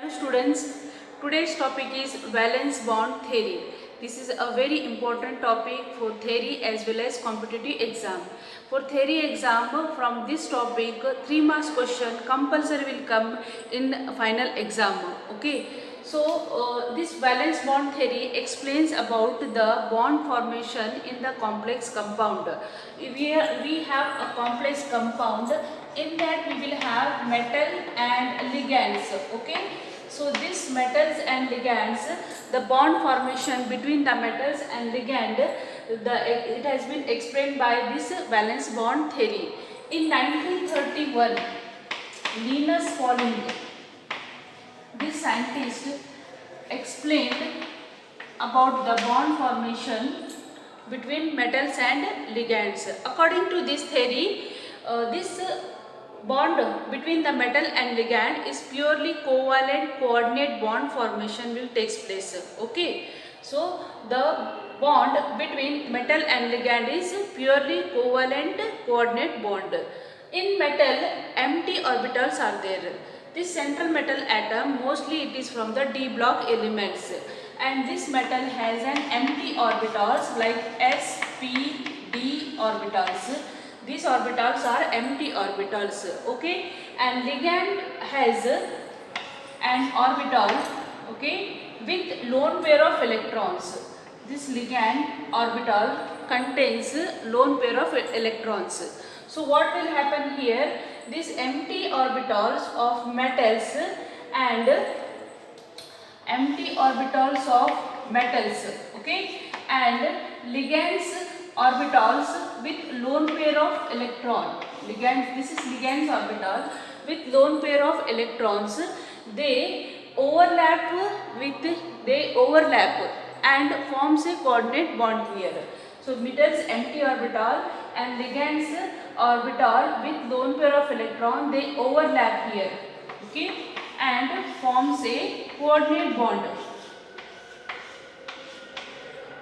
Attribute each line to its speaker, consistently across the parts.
Speaker 1: Hello students, today's topic is valence bond theory. This is a very important topic for theory as well as competitive exam. For theory exam, from this topic, 3 marks question compulsory will come in final exam. Okay. So this valence bond theory explains about the bond formation in the complex compound. We have a complex compound. In that we will have metal and ligands. Okay. So these metals and ligands, the bond formation between the metals and ligand, it has been explained by this valence bond theory. In 1931, Linus Pauling, this scientist, explained about the bond formation between metals and ligands. According to this theory, this bond between the metal and ligand is purely covalent coordinate bond formation will takes place. Okay, so the bond between metal and ligand is purely covalent coordinate bond. In metal, empty orbitals are there. This central metal atom, mostly it is from the d block elements, and this metal has an empty orbitals like s, p, d orbitals. These orbitals are empty orbitals. Okay, and ligand has an orbital, okay, with lone pair of electrons. This ligand orbital contains lone pair of electrons. So what will happen here? These empty orbitals of metals and empty orbitals of metals, okay, and ligands orbitals with lone pair of electron. Ligands, this is ligands orbital with lone pair of electrons. They overlap and forms a coordinate bond here. So metals empty orbital and ligands orbital with lone pair of electron, they overlap here, okay, and forms a coordinate bond.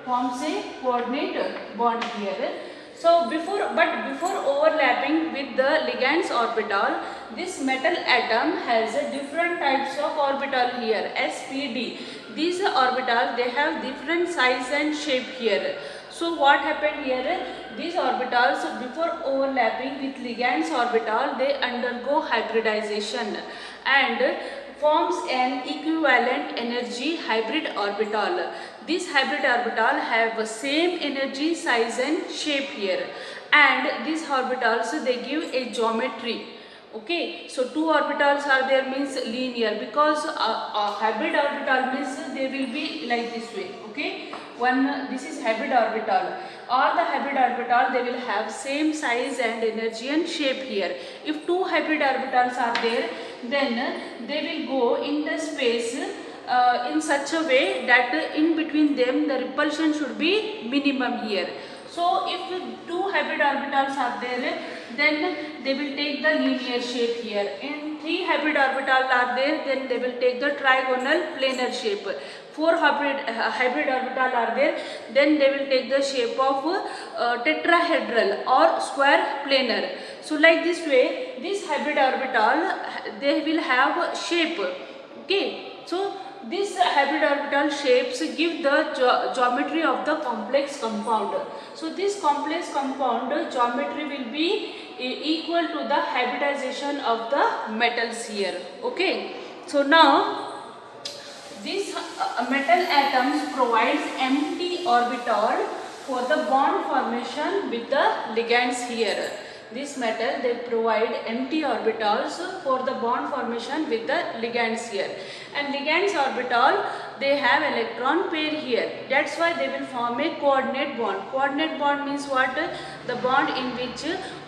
Speaker 1: Forms a coordinate bond here. So before overlapping with the ligands orbital, this metal atom has a different types of orbital here, s, p, d. These orbitals, they have different size and shape here. So what happened here? These orbitals, before overlapping with ligands orbital, they undergo hybridization and forms an equivalent energy hybrid orbital. This hybrid orbital have same energy, size and shape here, and these orbitals, they give a geometry. Okay, so two orbitals are there means linear, because a hybrid orbital means they will be like this way. Okay, this is hybrid orbital. All the hybrid orbital, they will have same size and energy and shape here. If two hybrid orbitals are there, then they will go in the space in such a way that in between them the repulsion should be minimum here. So if two hybrid orbitals are there, then they will take the linear shape here. In three hybrid orbitals are there, then they will take the trigonal planar shape. Four hybrid orbital are there, then they will take the shape of tetrahedral or square planar. So like this way, this hybrid orbital, they will have shape. Okay, so these hybrid orbital shapes give the geometry of the complex compound. So this complex compound geometry will be equal to the hybridization of the metals here. Okay, so now these metal atoms provides empty orbital for the bond formation with the ligands here. This metal, they provide empty orbitals for the bond formation with the ligands here. And ligands orbital, they have electron pair here. That's why they will form a coordinate bond. Coordinate bond means what? The bond in which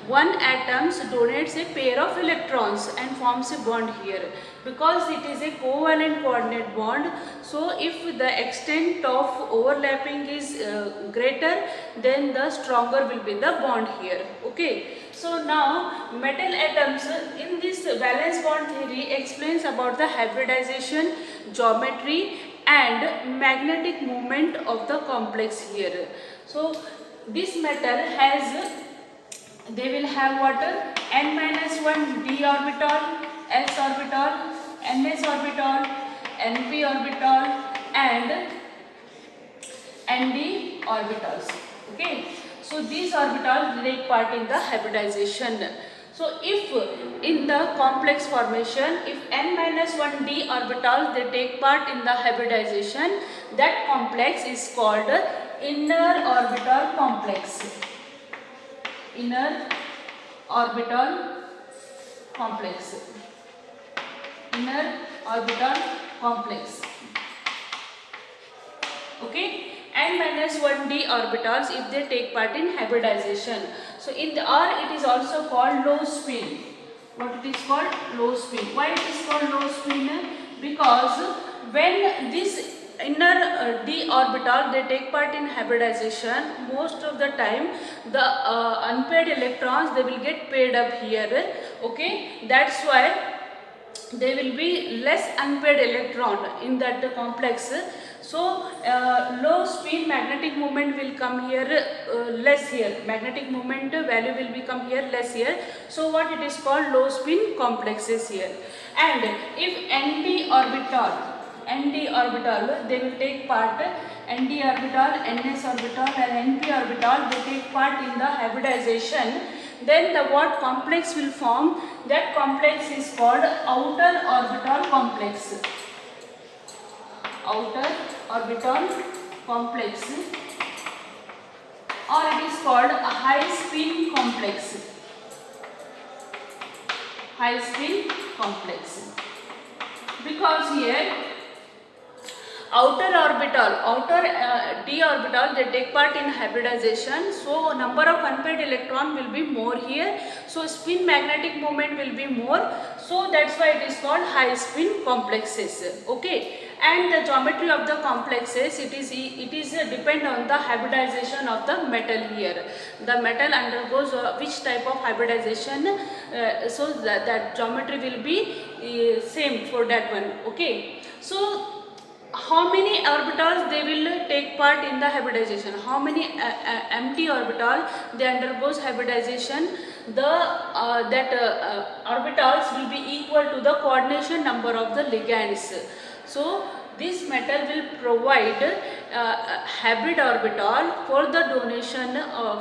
Speaker 1: one atom donates a pair of electrons and forms a bond here. Because it is a covalent coordinate bond, so if the extent of overlapping is greater, then the stronger will be the bond here. Okay, so now metal atoms in this valence bond theory explains about the hybridization, geometry and magnetic moment of the complex here. So this metal has, they will have what? N minus 1 d orbital, s orbital, ns orbital, np orbital and nd orbitals. Okay, so these orbitals take part in the hybridization. So if in the complex formation, if n minus 1 d orbitals they take part in the hybridization, that complex is called inner orbital complex. Inner orbital complex. Inner orbital complex. Okay, n minus 1d orbitals if they take part in hybridization. So in the or it is also called low spin. What it is called? Low spin. Why it is called low spin? Because when this inner d orbital they take part in hybridization, most of the time the unpaired electrons they will get paired up here. Okay, that's why there will be less unpaired electron in that complex. So low spin magnetic moment will come here less here, magnetic moment value will become here less here. So what it is called? Low spin complexes here. And if nd orbital they will take part, nd orbital, ns orbital and np orbital they take part in the hybridization, then the what complex will form? That complex is called outer orbital complex. Outer orbital complex, or it is called a high spin complex. High spin complex. Because here outer d orbital they take part in hybridization, so number of unpaired electron will be more here, so spin magnetic moment will be more, so that's why it is called high spin complexes. Okay, and the geometry of the complexes it is depend on the hybridization of the metal here. The metal undergoes which type of hybridization, so that geometry will be same for that one. Okay, so how many orbitals they will take part in the hybridization? How many empty orbital they undergoes hybridization? The orbitals will be equal to the coordination number of the ligands. So this metal will provide hybrid orbital for the donation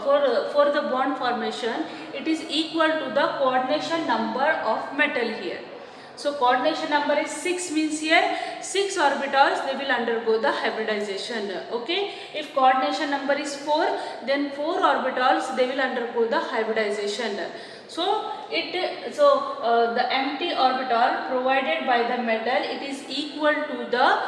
Speaker 1: for the bond formation. It is equal to the coordination number of metal here. So coordination number is 6, means here 6 orbitals they will undergo the hybridization. Okay, if coordination number is 4, then 4 orbitals they will undergo the hybridization. So the empty orbital provided by the metal it is equal to the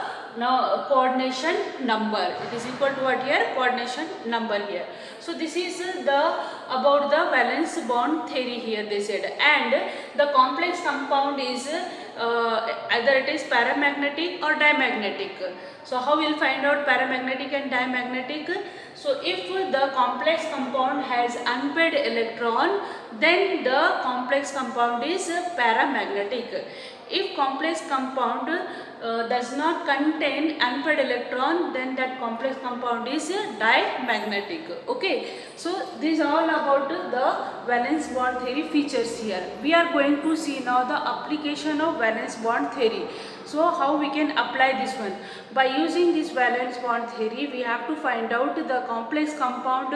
Speaker 1: coordination number. It is equal to what here? Coordination number here. So this is about the valence bond theory here they said. And the complex compound is either it is paramagnetic or diamagnetic. So how we will find out paramagnetic and diamagnetic? So if the complex compound has unpaired electron, then the complex compound is paramagnetic. If complex compound does not contain unpaired electron, then that complex compound is diamagnetic. Okay, so this is all about the valence bond theory features here. We are going to see now the application of valence bond theory. So how we can apply this one? By using this valence bond theory, we have to find out the complex compound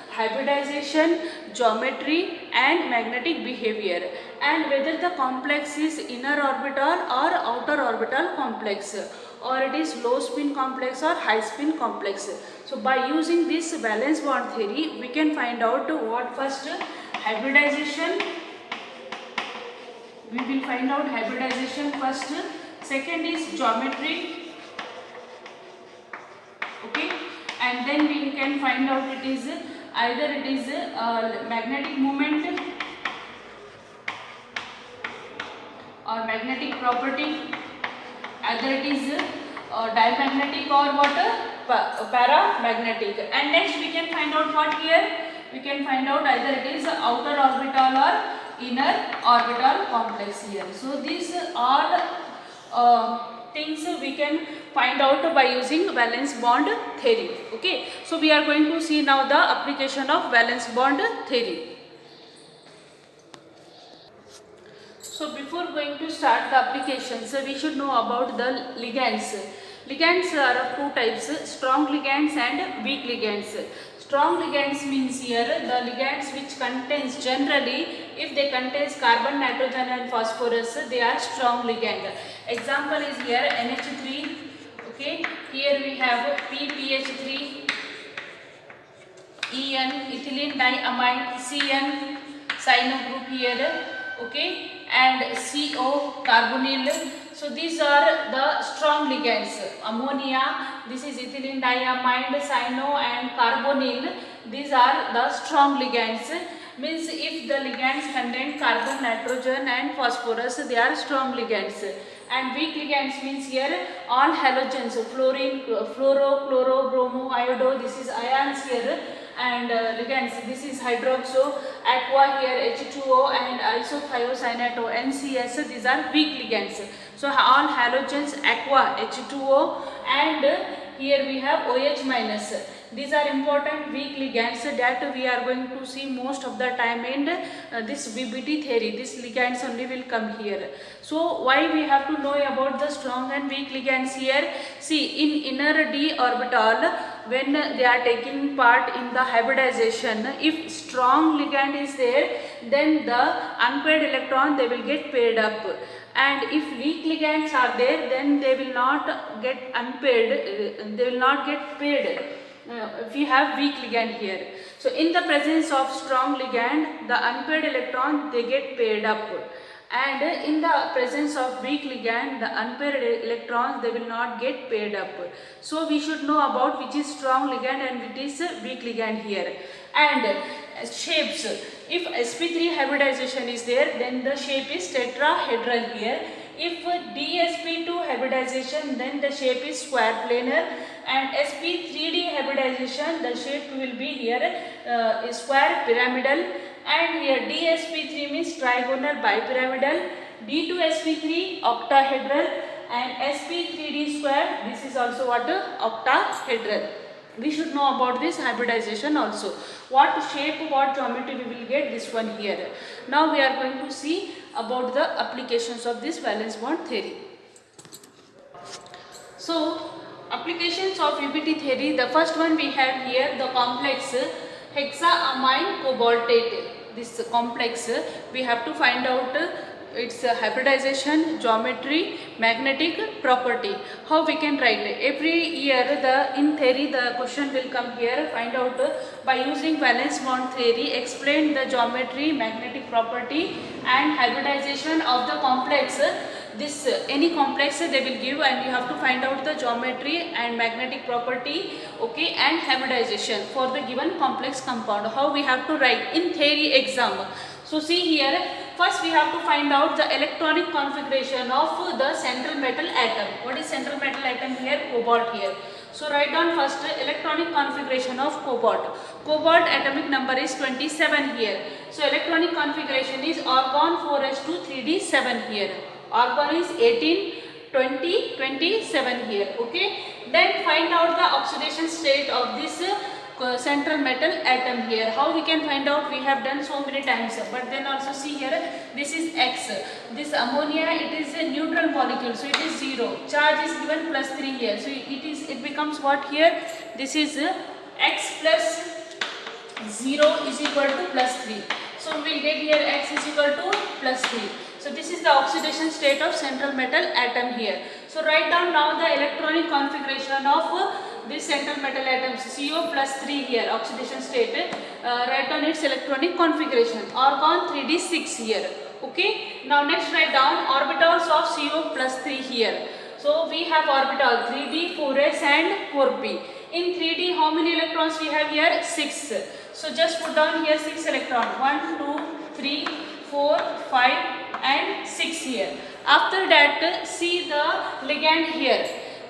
Speaker 1: hybridization, geometry and magnetic behavior, and whether the complex is inner orbital or outer orbital complex, or it is low spin complex or high spin complex. So by using this valence bond theory, we can find out what first hybridization. We will find out hybridization first. Second is geometry. Okay, and then we can find out it is either it is magnetic moment or magnetic property, either it is diamagnetic or what paramagnetic. And next we can find out what here? We can find out either it is outer orbital or inner orbital complex here. So these all things we can find out by using valence bond theory. Okay, so we are going to see now the application of valence bond theory. So before before going to start the applications, we should know about the ligands. Ligands are of two types, strong ligands and weak ligands. Strong ligands means here the ligands which contains generally, if they contains carbon, nitrogen and phosphorus, they are strong ligand. Example is here NH3, okay, here we have PPH3, En, ethylene diamide, Cn, cyano group here, okay, and CO, carbonyl. So these are the strong ligands. Ammonia, this is ethylene diamide, cyano and carbonyl. These are the strong ligands. Means if the ligands contain carbon, nitrogen and phosphorus, they are strong ligands. And weak ligands means here all halogens, fluorine, fluoro, chloro, bromo, iodo, this is ions here. And ligands, this is hydroxo, aqua here, H2O and isothiocyanate, NCS, these are weak ligands. So all halogens, aqua, H2O and here we have OH minus. These are important weak ligands that we are going to see most of the time in this BBT theory. These ligands only will come here. So why we have to know about the strong and weak ligands here? See, in inner d orbital, when they are taking part in the hybridization, if strong ligand is there, then the unpaired electron they will get paired up. And if weak ligands are there, then they will not get unpaired, they will not get paired. If we have weak ligand here. So in the presence of strong ligand, the unpaired electron they get paired up. And in the presence of weak ligand, the unpaired electrons they will not get paired up. So we should know about which is strong ligand and which is weak ligand here. And shapes, if sp3 hybridization is there, then the shape is tetrahedral here. If dsp2 hybridization, then the shape is square planar, and sp3d hybridization, the shape will be here square pyramidal, and here dsp3 means trigonal bipyramidal, d2sp3 octahedral, and sp3d square, this is also what, octahedral. We should know about this hybridization also. What shape, what geometry we will get, this one here. Now we are going to see about the applications of this valence bond theory. So applications of BBT theory, the first one we have here, the complex hexaamine cobaltate. This complex we have to find out its hybridization, geometry, magnetic property. How we can write? Every year in theory the question will come here. Find out by using valence bond theory, explain the geometry, magnetic property and hybridization of the complex. This any complex they will give, and you have to find out the geometry and magnetic property, okay, and hybridization for the given complex compound. How we have to write in theory exam? So see here, first we have to find out the electronic configuration of the central metal atom. What is central metal atom here? Cobalt here. So write down first electronic configuration of cobalt. Cobalt atomic number is 27 here. So electronic configuration is argon 4s2 3d7 here. Argon is 18, 20, 27 here. Okay. Then find out the oxidation state of this central metal atom here. How we can find out? We have done so many times, but then also see here, this is X. This ammonia, it is a neutral molecule, so it is 0. Charge is given +3 here, so it becomes what here? This is X plus 0 is equal to +3. So we will get here X is equal to +3. So this is the oxidation state of central metal atom here. So write down now the electronic configuration of this central metal atoms, CO +3 here, oxidation state. Write down its electronic configuration. Argon 3d6 here. Okay. Now next write down orbitals of CO +3 here. So we have orbital 3d, 4s and 4p. In 3d how many electrons we have here? 6. So just put down here 6 electrons. 1, 2, 3, 4, 5 and 6 here. After that see the ligand here.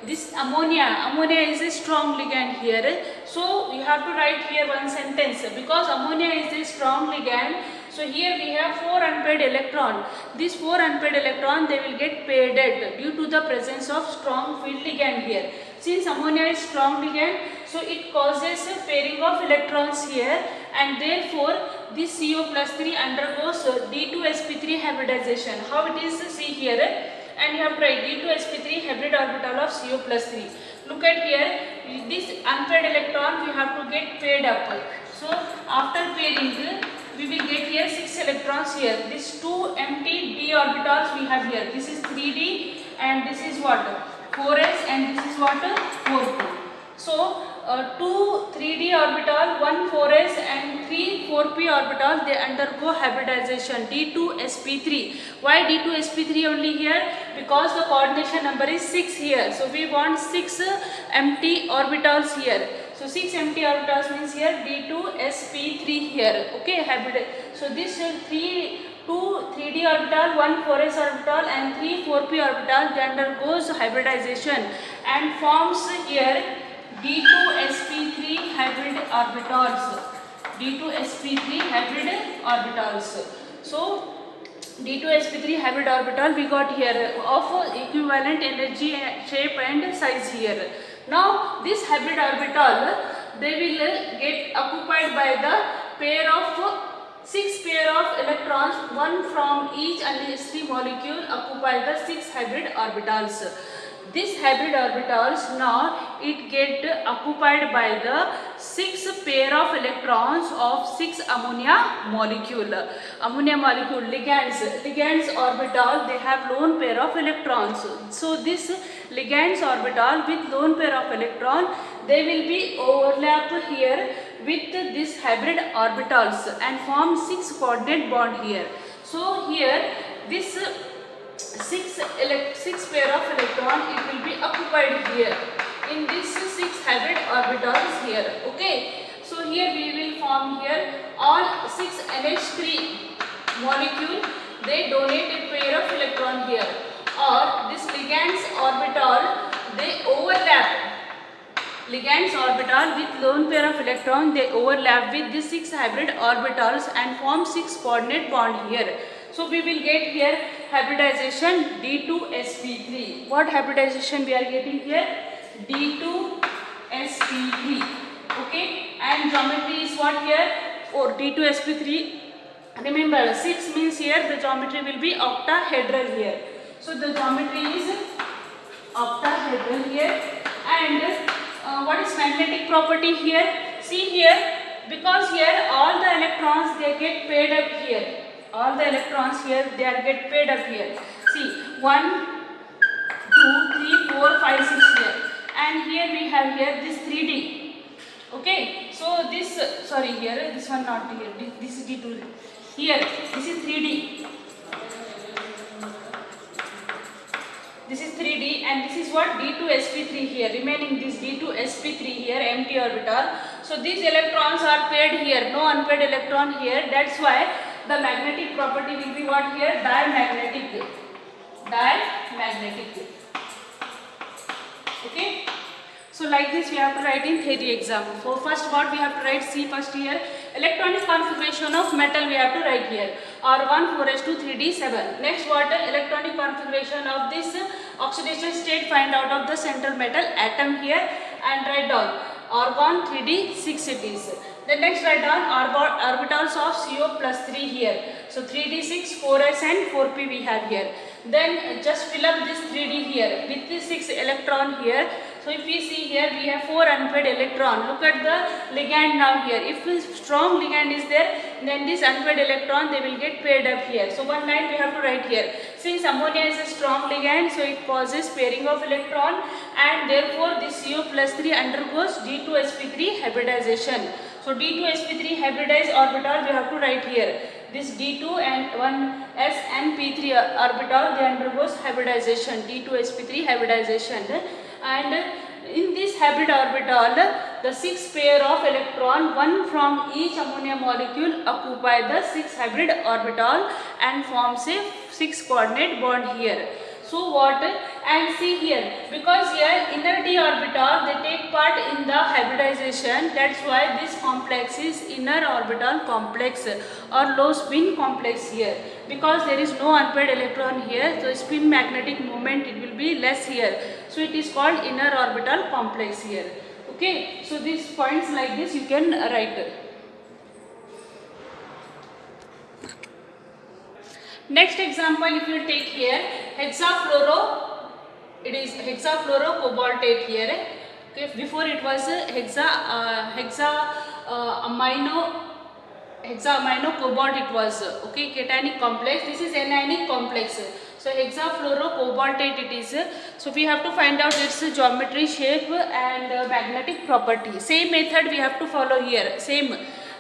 Speaker 1: This ammonia is a strong ligand here. So you have to write here one sentence, because ammonia is a strong ligand. So here we have 4 unpaired electron. These 4 unpaired electron they will get paired due to the presence of strong field ligand here. Since ammonia is strong ligand, so it causes a pairing of electrons here, and therefore this CO plus 3 undergoes D2sp3 hybridization. How it is? See here, and you have to write D2sp3 hybrid orbital of CO plus 3. Look at here, this unpaired electron we have to get paired up. So after pairing, we will get here 6 electrons here. These 2 empty d orbitals we have here. This is 3d and this is what? 4s and this is what? 4p. So 2 3d orbital, 1 4s and 3 4p orbital, they undergo hybridization D2sp3. Why D2sp3 only here? Because the coordination number is 6 here. So we want 6 empty orbitals here. So 6 empty orbitals means here D2sp3 here. Okay, hybrid. So this 2 3d orbital, 1 4s orbital and 3 4p orbital, they undergoes hybridization and forms here D2sp3 hybrid orbitals. D2sp3 hybrid orbitals. So D2sp3 hybrid orbital we got here of equivalent energy, shape and size here. Now this hybrid orbital, they will get occupied by the pair of 6 pair of electrons, one from each unnecessary molecule occupy the 6 hybrid orbitals. This hybrid orbitals now it get occupied by the 6 pair of electrons of 6 ammonia molecule. Ammonia molecule ligands orbital, they have lone pair of electrons. So this ligands orbital with lone pair of electron, they will be overlap here with this hybrid orbitals and form 6 coordinate bond here. So here this 6 pair of electron, it will be occupied here in this 6 hybrid orbitals here. Okay, so here we will form here all 6 NH3 molecule, they donate a pair of electron here, or this ligands orbital, they overlap. Ligands orbital with lone pair of electron, they overlap with these 6 hybrid orbitals and form 6 coordinate bond here. So we will get here hybridization D2sp3. What hybridization we are getting here? D2sp3. Okay, and geometry is what here? Or D2sp3. Remember 6 means here the geometry will be octahedral here. So the geometry is octahedral here. And what is magnetic property here? See here, because here all the electrons they get paired up here. All the electrons here they are get paired up here. See 1, 2, 3, 4, 5, 6 here. And here we have here this 3D. Okay, so this here this one not here. This is D2. Here this is 3D. This is 3D and this is what? D2sp3 here. Remaining this D2sp3 here, empty orbital. So these electrons are paired here, no unpaired electron here. That's why the magnetic property will be what here? Diamagnetic. Diamagnetic. Okay. So like this we have to write in theory exam. So first what we have to write? See first here. Electronic configuration of metal we have to write here. R1 4s2 3d7. Next what? Electronic configuration of this oxidation state, find out of the central metal atom here and write down argon 3d6 it is. Then next write down orbitals of CO plus 3 here. So 3d6, 4s and 4p we have here. Then just fill up this 3d here with this 6 electron here. So if we see here we have 4 unpaired electron. Look at the ligand now here. If a strong ligand is there, then this unpaired electron they will get paired up here. So one line we have to write here. Since ammonia is a strong ligand, so it causes pairing of electron and therefore this CO plus 3 undergoes D2sp3 hybridization. So D2sp3 hybridized orbital we have to write here. This D2 and 1s and p3 orbital they undergoes hybridization, D2sp3 hybridization. And in this hybrid orbital, the 6 pair of electron, one from each ammonia molecule occupy the 6 hybrid orbital and forms a 6 coordinate bond here. So what? And see here, because here inner d orbital they take part in the hybridization, that's why this complex is inner orbital complex or low spin complex here. Because there is no unpaired electron here, so spin magnetic moment it will be less here. So it is called inner orbital complex here. Okay, so these points like this you can write. Next example, if you take here hexafluoro, it is hexafluorocobaltate here. Okay, before it was hexamino cobalt it was, okay, cationic complex. This is anionic complex. So hexafluorocobaltate it is. So we have to find out its geometry, shape and magnetic property. Same method we have to follow here, same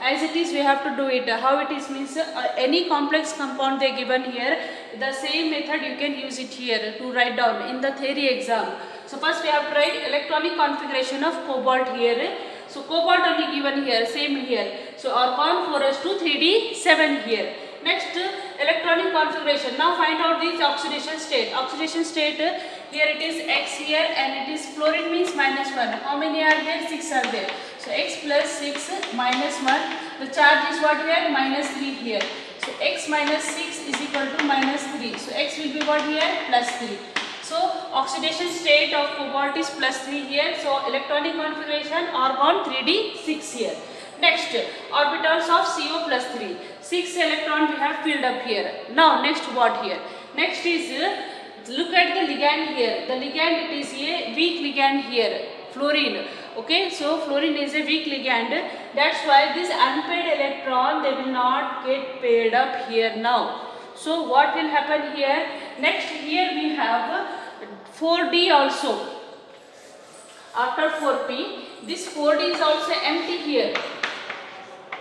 Speaker 1: as it is we have to do it. How it is means, any complex compound they given here, the same method you can use it here to write down in the theory exam. So first we have to write electronic configuration of cobalt here. So cobalt only given here, same here. So argon 4s2 3d7 here. Next, electronic configuration. Now find out this oxidation state. Oxidation state, here it is X here and it is fluorine means -1. How many are there? 6 are there. So X plus 6 minus 1. The charge is what here? -3 here. So X minus 6 is equal to -3. So X will be what here? +3. So oxidation state of cobalt is +3 here. So electronic configuration argon 3d6 here. Next, orbitals of CO +3. 6 electron we have filled up here. Now next what here? Next is, look at the ligand here. The ligand, it is a weak ligand here, fluorine. Okay, so fluorine is a weak ligand. That's why this unpaired electron, they will not get paired up here now. So what will happen here? Next, here we have 4d also. After 4p, this 4d is also empty here.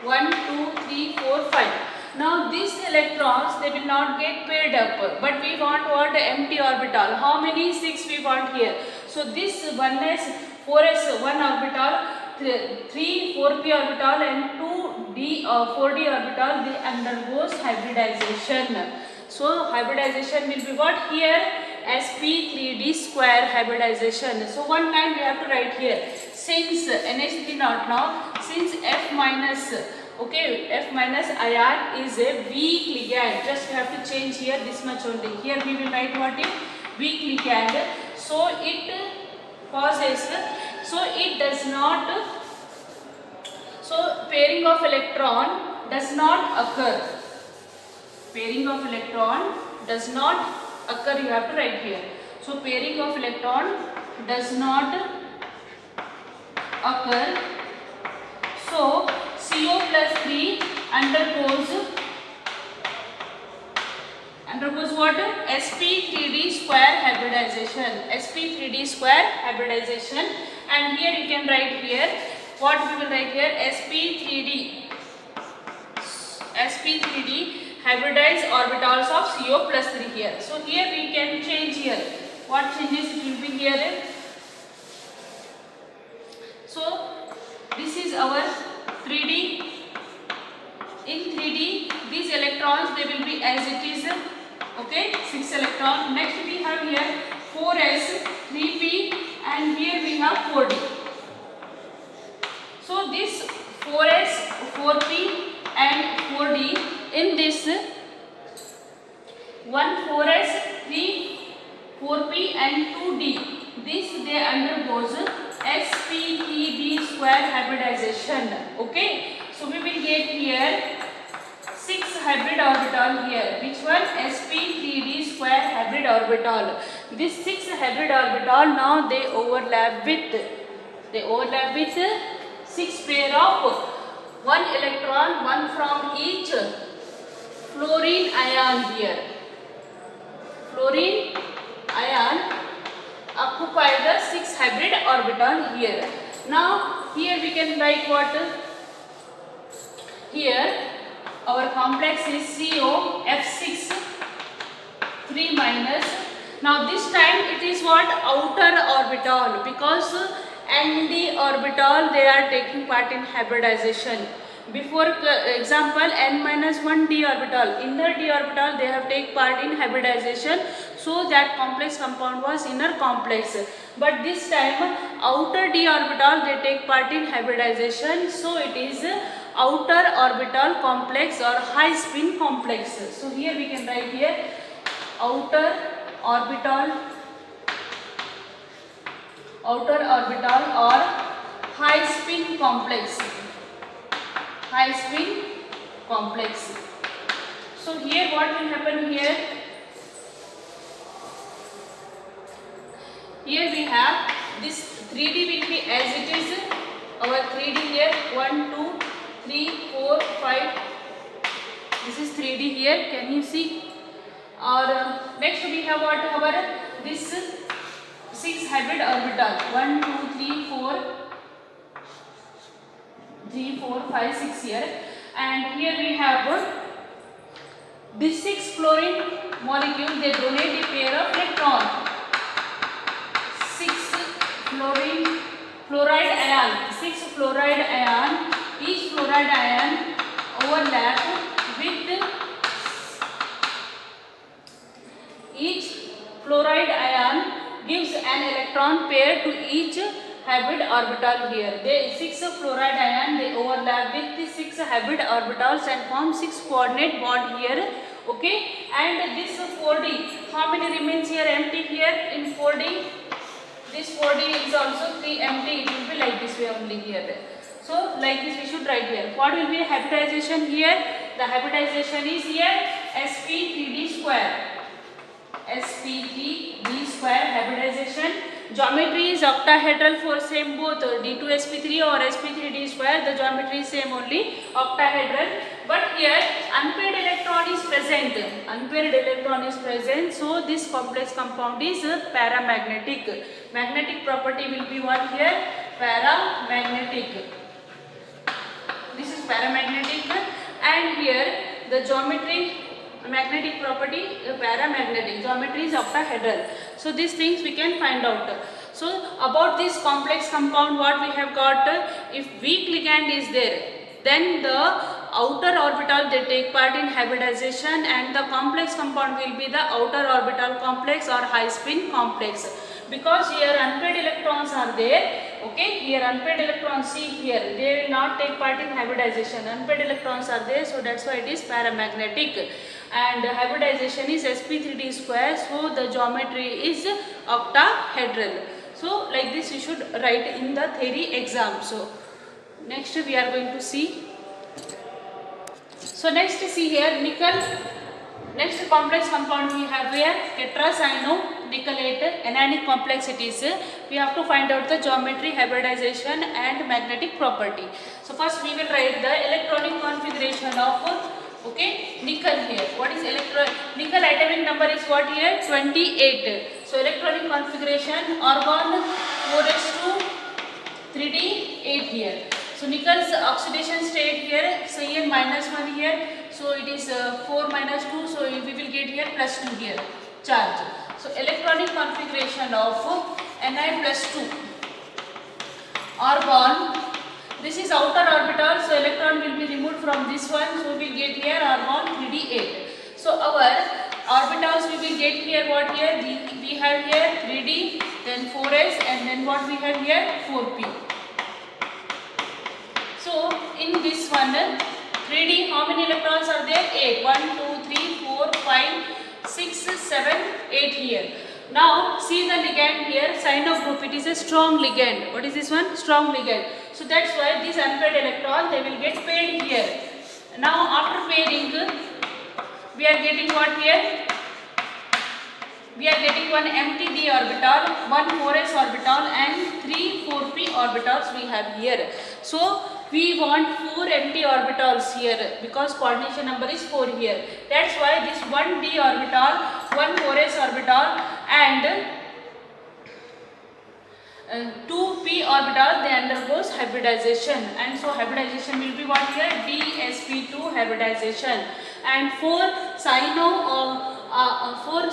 Speaker 1: 1, 2, 3, 4, 5. Now these electrons, they will not get paired up, but we want what? Empty orbital. How many? 6 we want here. So this 1s 4s 1 orbital, 3 4p orbital and 2d 4d orbital, they undergoes hybridization. So hybridization will be what here? sp3d square hybridization. So one time we have to write here, since NH3 not now, since F minus, okay, F minus ion is a weak ligand, just we have to change here this much only. Here we will write what is weak ligand. So it causes, so it does not, so pairing of electron does not occur. Pairing of electron does not occur, you have to write here. So pairing of electron does not occur. So CO +3 undergoes what? sp3d square hybridization. sp3d square hybridization. And here you can write here, what we will write here? sp3d hybridized orbitals of CO +3 here. So here we can change here. What changes it will be here? So this is our 3D. In 3D, these electrons, they will be as it is. Okay, 6 electron. Next we have here 4s, 3p and here we have 4d. So this 4s, 4p and 4d, in this 1 4s, 3 4p and 2d, this they undergoes sp3d square hybridization. Okay, so we will get here 6 hybrid orbital here. Which one? sp3d square hybrid orbital. This 6 hybrid orbital, now they overlap with 6 pair of 1 electron, 1 from each fluorine ion here. Fluorine ion occupy the 6 hybrid orbital here. Now here we can write what? Here our complex is CO F6 3 minus. Now this time it is what? Outer orbital, because ND orbital they are taking part in hybridization. Before example n-1 d orbital, inner d orbital they have take part in hybridization, so that complex compound was inner complex. But this time outer d orbital they take part in hybridization, so it is outer orbital complex or high spin complex. So here we can write here outer orbital or high spin complex. High spin complex. So here what will happen here? Here we have this 3D will be as it is. Our 3D here 1, 2, 3, 4, 5. This is 3D here. Can you see? Or next we have what our this 6 hybrid orbital 1, 2, 3, 4, 3, 4, 5, 6 here, and here we have this 6 fluorine molecule. They donate a pair of electron. 6 fluoride ion. 6 fluoride ion. Each fluoride ion overlap with each fluoride ion gives an electron pair to each hybrid orbital here. The 6 fluoride ion they overlap with the 6 hybrid orbitals and form 6 coordinate bond here. Okay, and this 4D, how many remains here empty here in 4D? This 4D is also 3 empty. It will be like this way only here. So like this we should write here. What will be hybridization here? The hybridization is here sp3d square. sp3d square hybridization. Geometry is octahedral for same both d2sp3 or sp3d square. The geometry is same only octahedral. But here unpaired electron is present. Unpaired electron is present. So this complex compound is paramagnetic. Magnetic property will be what here? Paramagnetic. This is paramagnetic, and here the geometry magnetic property paramagnetic, geometry is octahedral. So these things we can find out. So about this complex compound what we have got, if weak ligand is there, then the outer orbital they take part in hybridization, and the complex compound will be the outer orbital complex or high spin complex. Because here unpaired electrons are there, okay, here unpaired electrons, see here, they will not take part in hybridization. Unpaired electrons are there, so that's why it is paramagnetic. And hybridization is sp3d square, so the geometry is octahedral. So like this you should write in the theory exam. So next we are going to see. So next see here nickel. Next complex compound we have here tetracyanonickelate anionic complex it is. We have to find out the geometry, hybridization and magnetic property. So first we will write the electronic configuration of nickel here. What is nickel atomic number is what here? 28. So electronic configuration argon 4s2 3d8 here. So nickel's oxidation state here Cn -1 here. So it is 4 minus 2, so we will get here plus 2 here charge. So electronic configuration of Ni+2 argon. This is outer orbital, so electron will be removed from this one, so we will get here argon 3d8. So our orbitals we will get here what here? We have here 3d, then 4s, and then what we have here 4p. So in this one 3d, how many electrons are there? 8. 1, 2, 3, 4, 5, 6, 7, 8 here. Now see the ligand here, cyano group. It is a strong ligand. What is this one? Strong ligand. So that's why this unpaired electron they will get paired here. Now after pairing, we are getting what here? We are getting one empty d orbital, one 4s orbital, and 3 4p orbitals we have here. So we want 4 empty orbitals here because coordination number is 4 here. That's why this 1d orbital, 1 4s orbital, and 2p orbital they undergoes hybridization, and so hybridization will be what here? dsp2 hybridization, and 4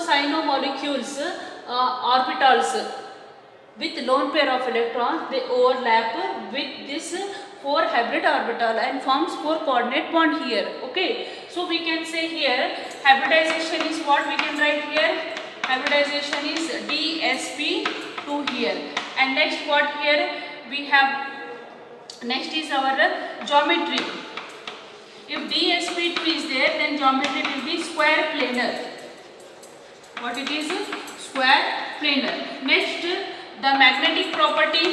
Speaker 1: cyano molecules orbitals with lone pair of electrons they overlap with this 4 hybrid orbital and forms 4 coordinate bond here. Okay, so we can say here hybridization is what we can write here? Hybridization is dsp2 here. And next what here we have? Next is our geometry. If dsp2 is there, then geometry will be square planar. What it is? Square planar. Next the magnetic property.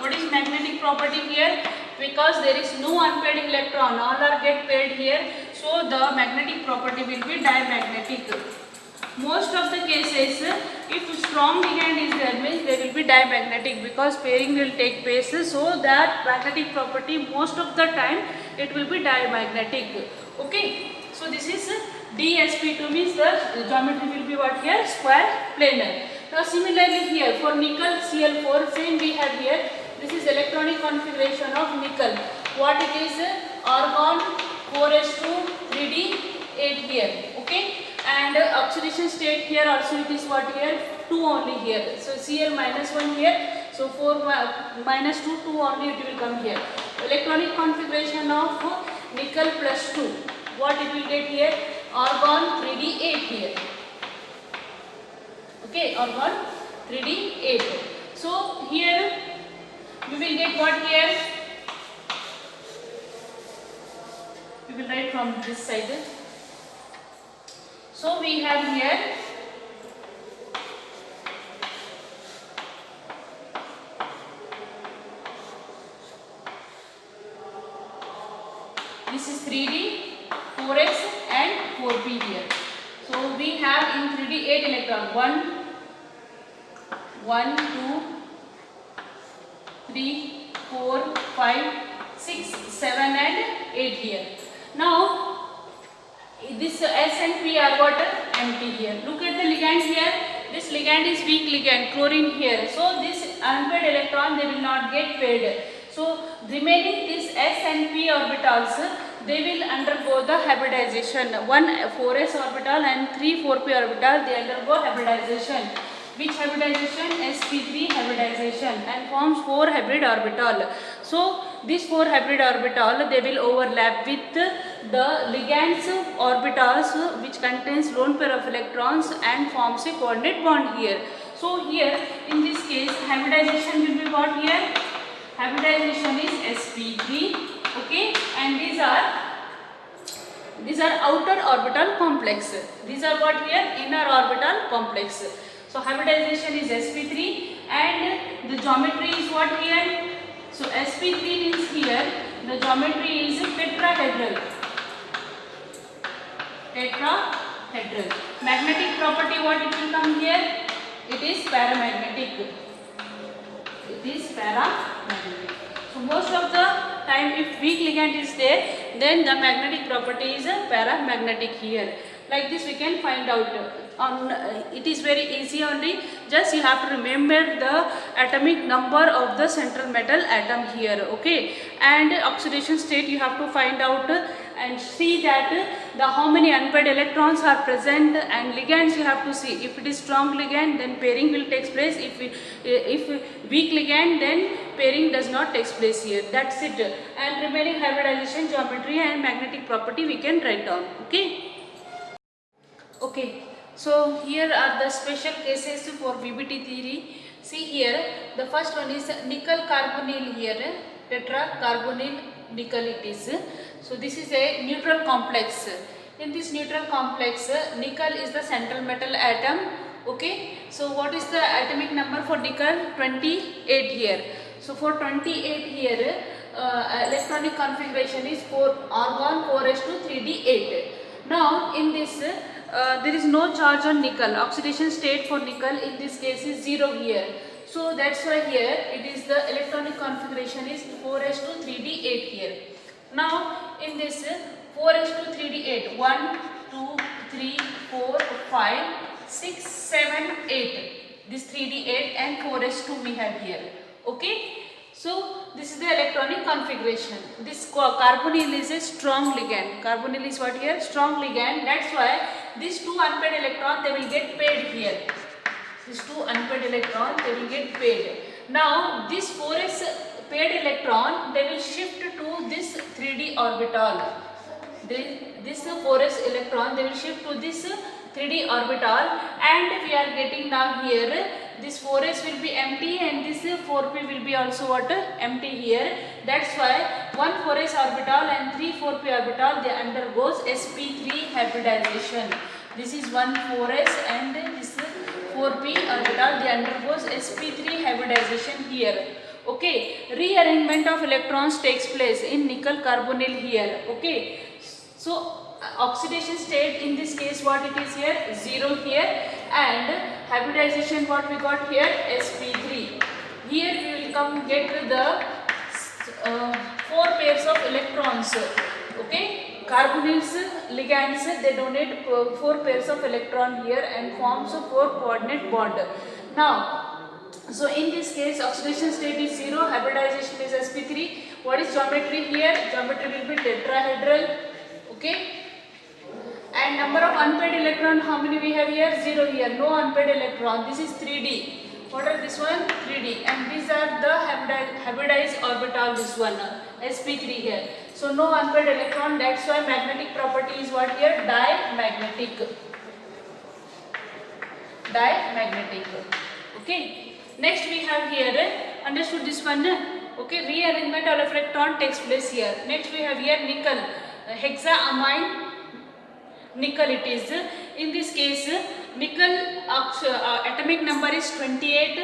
Speaker 1: What is magnetic property here? Because there is no unpaired electron, all are get paired here, so so the magnetic property will be diamagnetic. Most of the cases, if strong ligand is there means they will be diamagnetic because pairing will take place, so that magnetic property most of the time it will be diamagnetic. Okay, so this is DsP2 means the geometry will be what here? Square planar. Now similarly here for nickel Cl4, same we have here. This is electronic configuration of nickel. What it is? Argon 4s2 3d8 here. Okay, and oxidation state here also it is what here? 2 only here. So Cl -1 here. So 4 minus 2, 2 only it will come here. Electronic configuration of nickel plus 2. What it will get here? Argon 3d8 here. Okay, argon 3d8. So here we will get what here? We will write from this side. So we have here this is 3d, 4s and 4p here. So we have in 3d 8 electron. 1, 2, 3, 4, 5, 6, 7 and 8 here. Now this S and P are what? Empty here. Look at the ligand here. This ligand is weak ligand, chlorine here. So this unpaired electron they will not get paired. So remaining this S and P orbitals, they will undergo the hybridization. 1 4s orbital and 3 4p orbital they undergo hybridization. Which hybridization? sp3 hybridization and forms 4 hybrid orbital. So these 4 hybrid orbital they will overlap with the ligands orbitals which contains lone pair of electrons and forms a coordinate bond here. So here in this case hybridization will be what here? Hybridization is sp3. Okay, and these are outer orbital complex. These are what here? Inner orbital complex. So hybridization is sp3 and the geometry is what here? So sp3 means here the geometry is tetrahedral. Tetrahedral. Magnetic property what it will come here? It is paramagnetic. It is paramagnetic. So most of the time if weak ligand is there, then the magnetic property is paramagnetic here. Like this we can find out. It is very easy only. Just you have to remember the atomic number of the central metal atom here. Okay, and oxidation state you have to find out and see that the how many unpaired electrons are present, and ligands you have to see. If it is strong ligand, then pairing will take place. If weak ligand, then pairing does not take place here. That's it. And remaining hybridization geometry and magnetic property we can write down. Okay, so here are the special cases for VBT theory. See here, the first one is nickel carbonyl here, tetracarbonyl nickel it is. So this is a neutral complex. In this neutral complex, nickel is the central metal atom. Okay, so what is the atomic number for nickel? 28 here. So for 28 here, electronic configuration is argon 4s2 3d8. Now in this there is no charge on nickel. Oxidation state for nickel in this case is 0 here. So that's why here it is the electronic configuration is 4s2 3d8 here. Now in this 4s2 3d8, 1, 2, 3, 4, 5, 6, 7, 8. This 3d8 and 4s2 we have here. Okay. So this is the electronic configuration. This carbonyl is a strong ligand. Carbonyl is what here? Strong ligand. That's why these two unpaired electrons they will get paired here. These two unpaired electrons they will get paired. Now this 4s paired electron they will shift to this 3d orbital. This 4s electron they will shift to this 3d orbital, and we are getting now here this 4s will be empty and this 4p will be also what? Empty here. That's why one 4s orbital and 3 4p orbital they undergoes sp3 hybridization. This is one 4s and this 4p orbital they undergoes sp3 hybridization here. Okay, rearrangement of electrons takes place in nickel carbonyl here. Okay, so oxidation state in this case what it is here, 0 here, and hybridization what we got here, sp3. Here we will come get the 4 pairs of electrons. Okay, carbonyls ligands they donate 4 pairs of electron here and forms a 4 coordinate bond. Now so in this case oxidation state is 0, hybridization is sp3. What is geometry here? Geometry will be tetrahedral. Okay, and number of unpaired electron, how many we have here? 0 here, no unpaired electron. This is 3d. What are this one? 3d. And these are the hybridized orbital, this one sp3 here. So no unpaired electron, that's why magnetic property is what here? Diamagnetic. Diamagnetic. Okay. Next we have here, understood this one? Okay, rearrangement of electron takes place here. Next we have here nickel, hexaamine nickel it is. In this case nickel atomic number is 28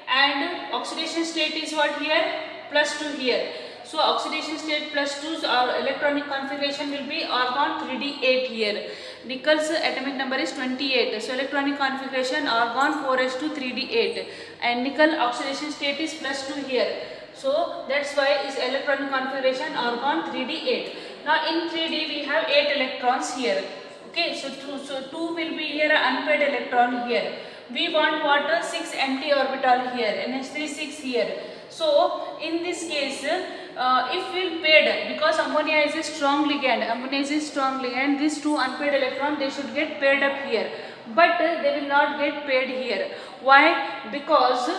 Speaker 1: and oxidation state is what here? +2 here. So oxidation state +2, our electronic configuration will be argon 3d8 here. Nickel's atomic number is 28, so electronic configuration argon 4s2 3d8, and nickel oxidation state is +2 here. So that's why is electronic configuration argon 3d8. Now in 3d we have 8 electrons here. Okay, so 2 will be here unpaired electron here. We want what? 6 empty orbital here, NH3 6 here. So in this case if we paired, because ammonia is a strong ligand, these 2 unpaired electron they should get paired up here, but they will not get paired here. Why? Because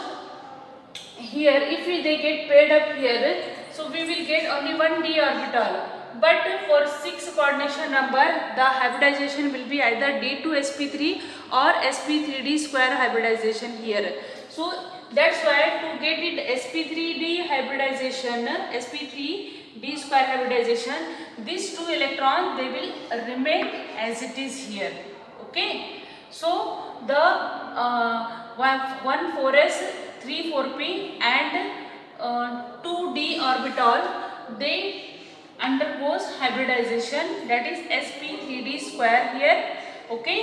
Speaker 1: here if they get paired up here, so we will get only one d orbital, but for 6 coordination number the hybridization will be either d2sp3 or sp3d square hybridization here. So that's why to get it sp3d hybridization, sp3d square hybridization, these 2 electrons they will remain as it is here. Okay, so the 1 4s 3 4p and 2d orbital they undergoes hybridization, that is sp3d square here. Okay,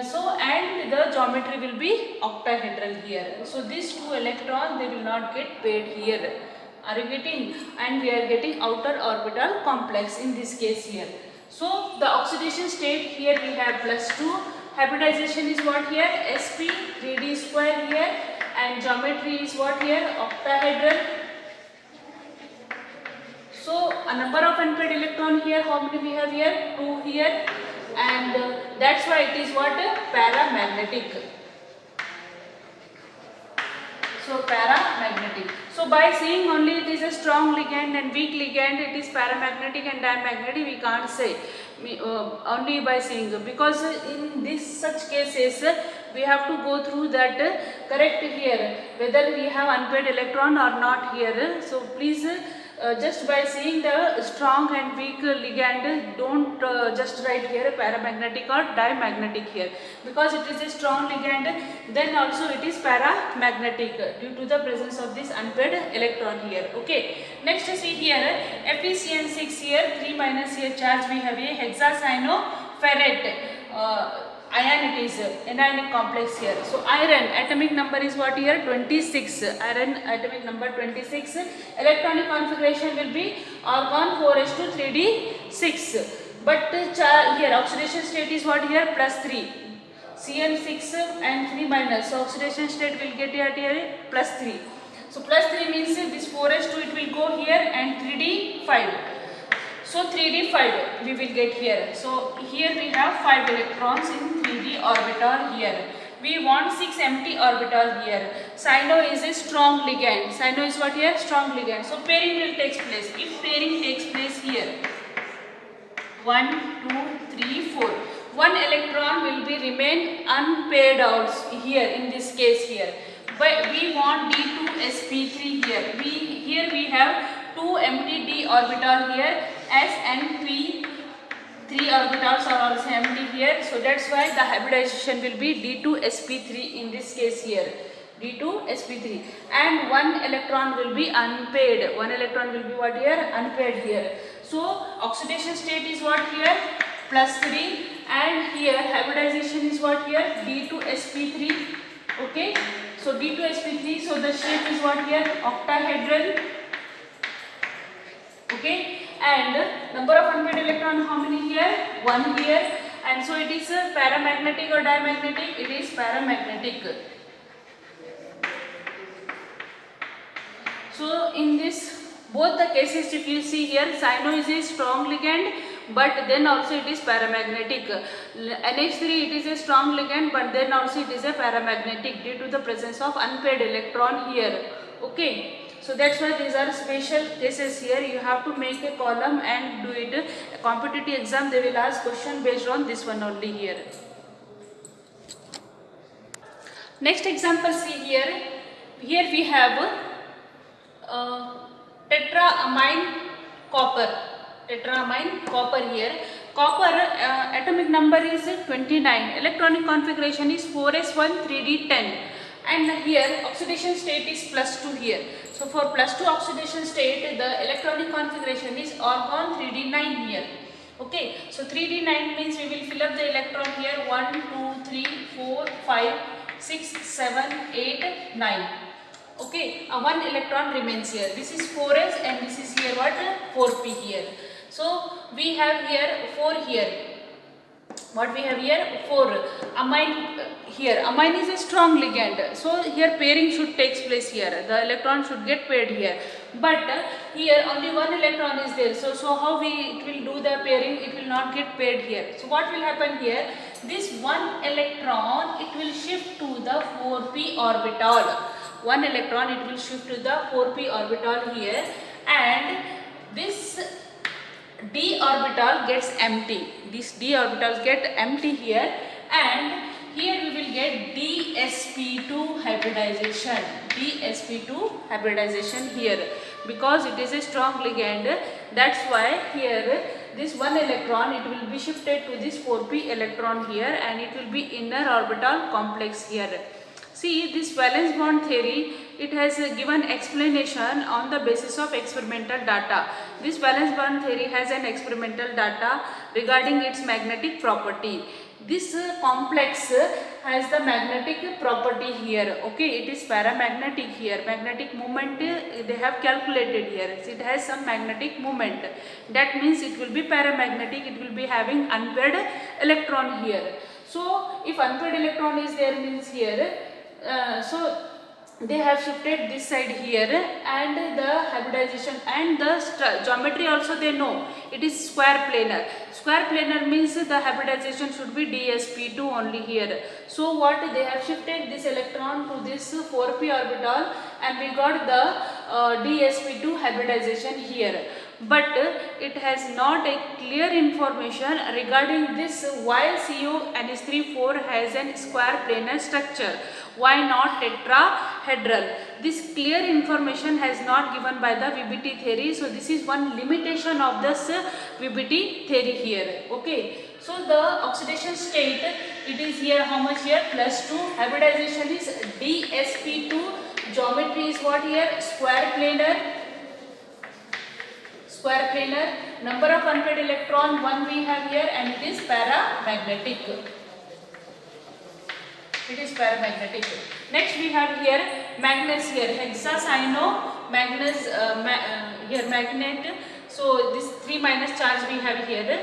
Speaker 1: so and the geometry will be octahedral here. So these 2 electrons they will not get paired here. Are you getting? And we are getting outer orbital complex in this case here. So the oxidation state here we have +2. Hybridization is what here? sp3d square here, and geometry is what here? Octahedral. So a number of unpaired electron here, how many we have here? 2 here, and that's why it is what? Paramagnetic. So paramagnetic. So by seeing only it is a strong ligand and weak ligand, it is paramagnetic and diamagnetic, we can't say only by seeing, because in this such cases we have to go through that correct here whether we have unpaired electron or not here. So please just by seeing the strong and weak ligand, don't just write here paramagnetic or diamagnetic here, because it is a strong ligand, then also it is paramagnetic due to the presence of this unpaired electron here. Okay, next see here FeCN6 here, 3- here charge, we have a hexacyanoferrate iron, it is anionic complex here. So iron atomic number is what here? 26. Iron atomic number 26. Electronic configuration will be argon 4s2 3d6. But here oxidation state is what here? +3. Cn6 and 3-. So oxidation state will get here +3. So +3 means this 4s2 it will go here and 3d5. So 3d5 we will get here. So here we have 5 electrons in 3d orbital here. We want 6 empty orbital here. Cyano is a strong ligand. Cyano is what here? Strong ligand. So pairing will take place. If pairing takes place here, 1, 2, 3, 4. 1 electron will be remain unpaired also here in this case here. But we want d2sp3 here. Here we have 2 empty d orbital here. S and P 3 orbitals are also empty here. So that's why the hybridization will be d2sp3 in this case here. d2sp3, and 1 electron will be unpaired. 1 electron will be what here? Unpaired here. So oxidation state is what here? plus 3, and here hybridization is what here, D2sp3. Okay, so D2sp3, so the shape is what here, octahedral. Okay, and number of unpaired electron, how many here? 1 here. And so it is paramagnetic or diamagnetic? It is paramagnetic. So in this both the cases, if you see here, cyano is a strong ligand, but then also it is paramagnetic. NH3, it is a strong ligand, but then also it is a paramagnetic due to the presence of unpaired electron here. Okay, so that's why these are special cases here. You have to make a column and do it. A competitive exam, they will ask question based on this one only here. Next example, see here. Here we have tetraamine copper here. Copper atomic number is 29, electronic configuration is 4s1 3d10, and here oxidation state is +2 here. So for +2 oxidation state, the electronic configuration is argon 3d9 here. Okay, so 3d9 means we will fill up the electron here, 1 2 3 4 5 6 7 8 9. Okay, one electron remains here. This is 4s and this is here what? 4p here. So we have here 4 here. What we have here? 4. Amine here. Amine is a strong ligand. So here pairing should take place here. The electron should get paired here. But here only one electron is there. So how it will do the pairing? It will not get paired here. So what will happen here? This one electron, it will shift to the 4p orbital. One electron, it will shift to the 4p orbital here, and this d orbital gets empty. These d orbitals get empty here, and here we will get dsp2 hybridization. dsp2 hybridization here, because it is a strong ligand. That's why here this one electron, it will be shifted to this 4p electron here, and it will be inner orbital complex here. See, this valence bond theory, it has given explanation on the basis of experimental data. This valence bond theory has an experimental data regarding its magnetic property. This complex has the magnetic property here. Okay, it is paramagnetic here. Magnetic moment they have calculated here. It has some magnetic moment. That means it will be paramagnetic. It will be having unpaired electron here. So if unpaired electron is there, means here. So they have shifted this side here, and the hybridization and the geometry also they know it is square planar. Square planar means the hybridization should be dsp2 only here. So what they have shifted this electron to this 4p orbital, and we got the dsp2 hybridization here. But it has not a clear information regarding this why CuNH3 has a square planar structure. Why not tetrahedral? This clear information has not given by the VBT theory. So this is one limitation of this VBT theory here. Okay. So the oxidation state, it is here how much here? +2. Hybridization is dsp2. Geometry is what here? Square planar. Square planar. Number of unpaired electron 1 we have here, and it is paramagnetic. It is paramagnetic. Next we have here magnets here, hexacyano magnets here magnet. So this 3- charge we have here.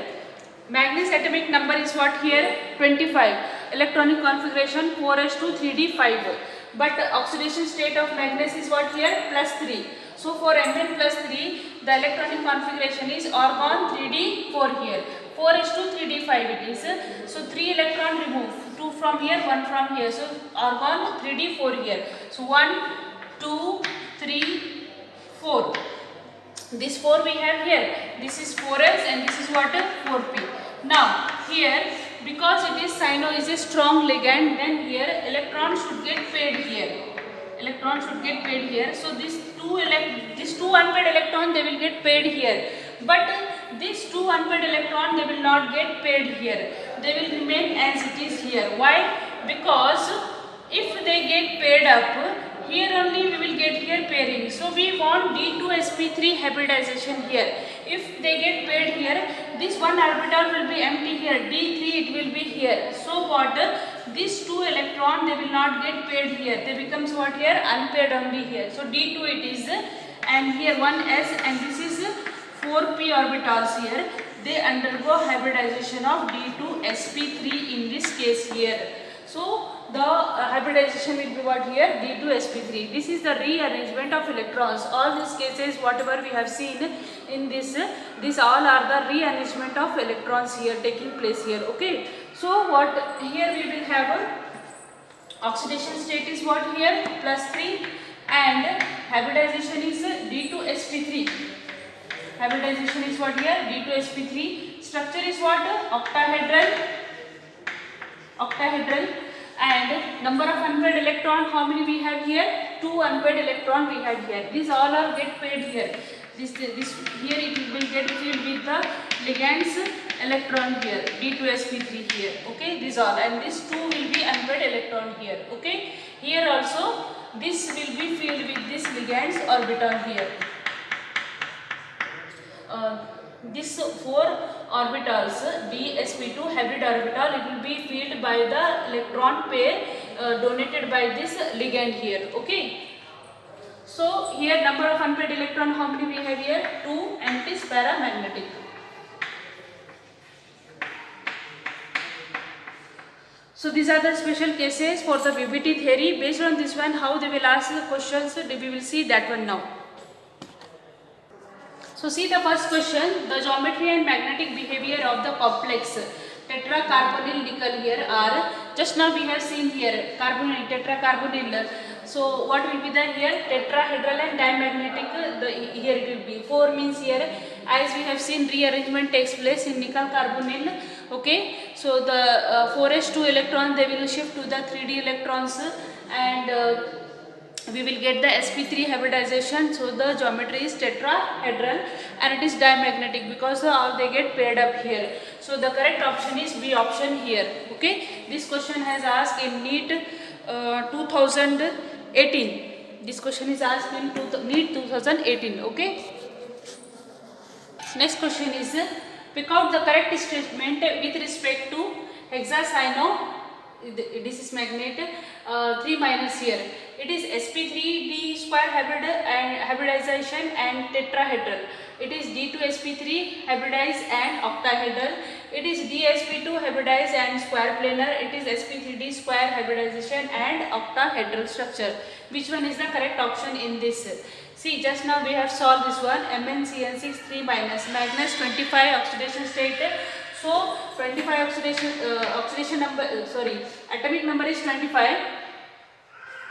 Speaker 1: Magnet's atomic number is what here? 25. Electronic configuration 4s2 3d5. But oxidation state of magnets is what here? +3. So for Mn +3, the electronic configuration is argon 3d4 here. 4s2 3d5 it is. So 3 electron remove. 2 from here, 1 from here. So argon 3d4 here. So 1, 2, 3, 4. This 4 we have here. This is 4s and this is what? 4p. Now here, because it is cyano is a strong ligand, then here electron should get paired here. Electron should get paired here. So these two unpaired electron, they will get paired here. But these 2 unpaired electron, they will not get paired here. They will remain as it is here. Why? Because if they get paired up, here only we will get here pairing. So we want D2sp3 hybridization here. If they get paired here, this one orbital will be empty here, D3 it will be here. So what? These two electron they will not get paired here. They becomes what here? Unpaired only here. So D2 it is, and here one S, and this is 4p orbitals here. They undergo hybridization of D2sp3 in this case here. So the hybridization will be what here? D2sp3. This is the rearrangement of electrons. All these cases whatever we have seen in this all are the rearrangement of electrons here taking place here. Okay. So what here we will have a oxidation state is what here? +3, and hybridization is D2sp3. Hybridization is what here? D2sp3. Structure is what? Octahedral. And number of unpaired electron, how many we have here? 2 unpaired electron we have here. These all are get paired here. This here it will get filled with the ligand's electron here, D2sp3 here. Okay, these all, and this 2 will be unpaired electron here. Okay, here also this will be filled with this ligand's orbital here. This 4 orbitals dsp2 hybrid orbital, it will be filled by the electron pair donated by this ligand here. Okay, so here number of unpaired electron, how many we have here? 2, and it is paramagnetic. So these are the special cases for the BBT theory. Based on this one, how they will ask the questions, we will see that one now. So see the first question, the geometry and magnetic behavior of the complex tetracarbonyl nickel here are, just now we have seen here carbonyl, tetracarbonyl. So what will be the here? Tetrahedral and diamagnetic, here it will be 4 means here, as we have seen rearrangement takes place in nickel carbonyl. Okay, so the 4s2 electron they will shift to the 3d electrons, and we will get the sp3 hybridization. So the geometry is tetrahedral and it is diamagnetic because all they get paired up here. So the correct option is B option here. Okay, this question has asked in NEET 2018. This question is asked in NEET 2018. Okay, next question is, pick out the correct statement with respect to hexacyano. This is magnet 3 minus here. It is sp3d square hybridization and tetrahedral. It is d2sp3 hybridized and octahedral. It is dsp2 hybridized and square planar. It is sp3d square hybridization and octahedral structure. Which one is the correct option in this? See, just now we have solved this one. MnCN6 3 minus, magnets 25, oxidation state. So 25 oxidation number, atomic number is 25.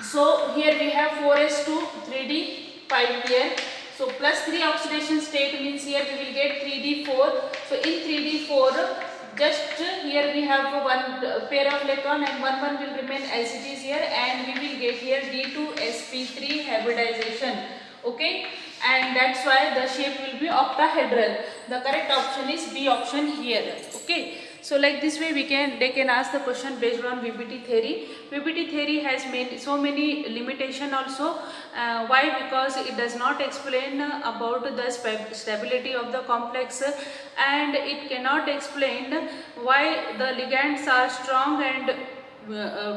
Speaker 1: So here we have 4s2 3d 5 here. So plus 3 oxidation state means here we will get 3d4. So in 3d4, just here we have one pair of electron and one will remain as it is here, and we will get here d2sp3 hybridization. Okay, and that's why the shape will be octahedral. The correct option is B option here. Okay, so like this way they can ask the question based on VBT theory. VBT theory has so many limitation also. Why? Because it does not explain about the stability of the complex, and it cannot explain why the ligands are strong and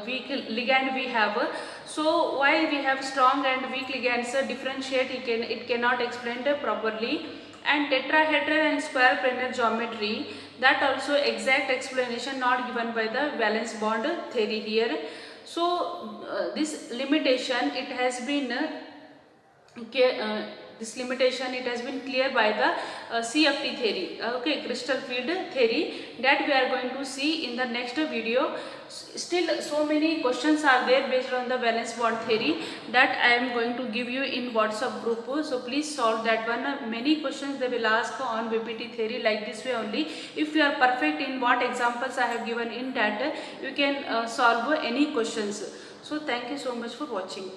Speaker 1: weak ligand we have. So why we have strong and weak ligands differentiate, it cannot explain properly. And tetrahedral and square planar geometry, that also exact explanation not given by the valence bond theory here. So this limitation it has been clear by the CFT theory, crystal field theory, that we are going to see in the next video. Still so many questions are there based on the valence bond theory that I am going to give you in WhatsApp group. So please solve that one. Many questions they will ask on VBT theory like this way only. If you are perfect in what examples I have given in that, you can solve any questions. So thank you so much for watching.